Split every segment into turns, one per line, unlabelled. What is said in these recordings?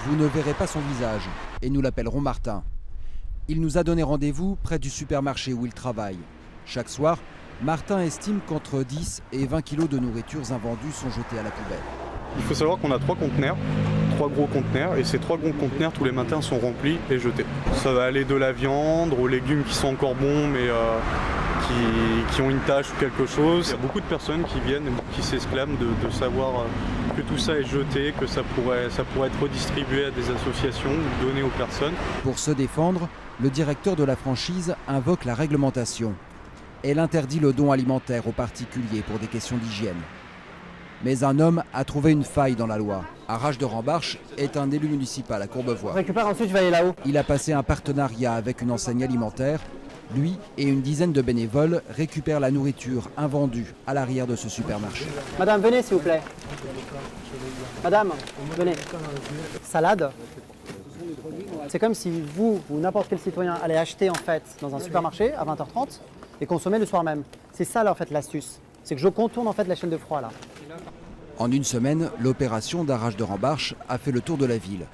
Vous ne verrez pas son visage et nous l'appellerons Martin. Il nous a donné rendez-vous près du supermarché où il travaille. Chaque soir, Martin estime qu'entre 10 et 20 kilos de nourritures invendues sont jetées à la poubelle.
Il faut savoir qu'on a 3 conteneurs, 3 gros conteneurs, et ces 3 gros conteneurs tous les matins sont remplis et jetés. Ça va aller de la viande aux légumes qui sont encore bons mais qui ont une tache ou quelque chose. Il y a beaucoup de personnes qui viennent et qui s'exclament de savoir que tout ça est jeté, que ça pourrait être redistribué à des associations ou donné aux personnes.
Pour se défendre, le directeur de la franchise invoque la réglementation. Elle interdit le don alimentaire aux particuliers pour des questions d'hygiène. Mais un homme a trouvé une faille dans la loi. Arash de Rambarche est un élu municipal à Courbevoie.
Récupère ensuite, je vais aller là-haut.
Il a passé un partenariat avec une enseigne alimentaire. Lui et une dizaine de bénévoles récupèrent la nourriture invendue à l'arrière de ce supermarché.
Madame, venez s'il vous plaît. Madame, venez. Salade. C'est comme si vous ou n'importe quel citoyen allait acheter en fait dans un supermarché à 20h30 et consommer le soir même. C'est ça là en fait l'astuce. C'est que je contourne en fait la chaîne de froid là.
En une semaine, l'opération d'Arash de Rambarche a fait le tour de la ville.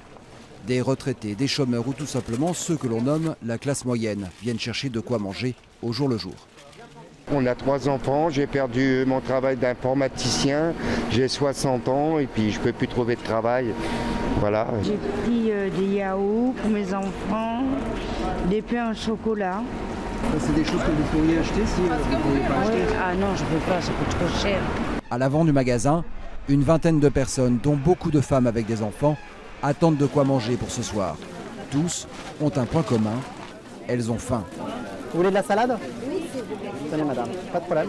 Des retraités, des chômeurs ou tout simplement ceux que l'on nomme la classe moyenne viennent chercher de quoi manger au jour le jour.
On a 3 enfants, j'ai perdu mon travail d'informaticien, j'ai 60 ans et puis je ne peux plus trouver de travail. Voilà.
J'ai pris des yaourts pour mes enfants, des pains au chocolat.
C'est des choses que vous pourriez acheter si vous ne pourriez pas acheter?
Ah non, je ne peux pas, ça coûte trop cher.
À l'avant du magasin, une vingtaine de personnes, dont beaucoup de femmes avec des enfants, attendent de quoi manger pour ce soir. Tous ont un point commun, elles ont faim.
Vous voulez de la salade? Oui, s'il vous plaît. Tenez madame, pas de problème.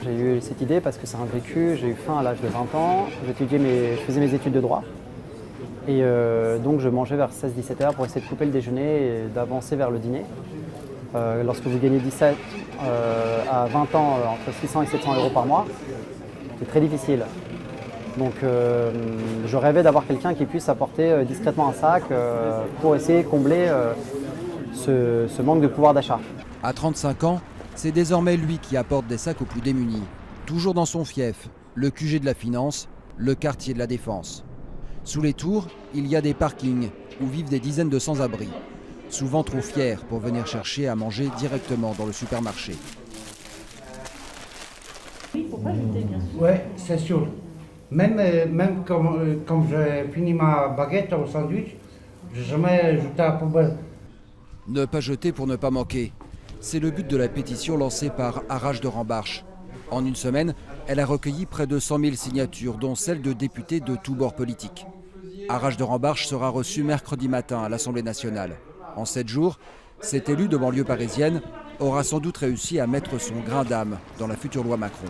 J'ai eu cette idée parce que c'est un vécu, j'ai eu faim à l'âge de 20 ans, je faisais mes études de droit. Et donc je mangeais vers 16-17 heures pour essayer de couper le déjeuner et d'avancer vers le dîner. Lorsque vous gagnez 17 à 20 ans, entre 600 et 700 euros par mois, c'est très difficile. Donc je rêvais d'avoir quelqu'un qui puisse apporter discrètement un sac pour essayer de combler ce manque de pouvoir d'achat.
À 35 ans, c'est désormais lui qui apporte des sacs aux plus démunis. Toujours dans son fief, le QG de la Finance, le quartier de la Défense. Sous les tours, il y a des parkings où vivent des dizaines de sans-abri, souvent trop fiers pour venir chercher à manger directement dans le supermarché.
Oui, il ne faut pas jeter, bien sûr.
Oui, c'est sûr. Même comme j'ai fini ma baguette au sandwich, je n'ai jamais jeté à la poubelle.
Ne pas jeter pour ne pas manquer. C'est le but de la pétition lancée par Arash de Rambarche. En une semaine, elle a recueilli près de 100 000 signatures, dont celles de députés de tous bords politiques. Arash de Rambarche sera reçu mercredi matin à l'Assemblée nationale. En 7 jours, cet élu de banlieue parisienne aura sans doute réussi à mettre son grain d'âme dans la future loi Macron.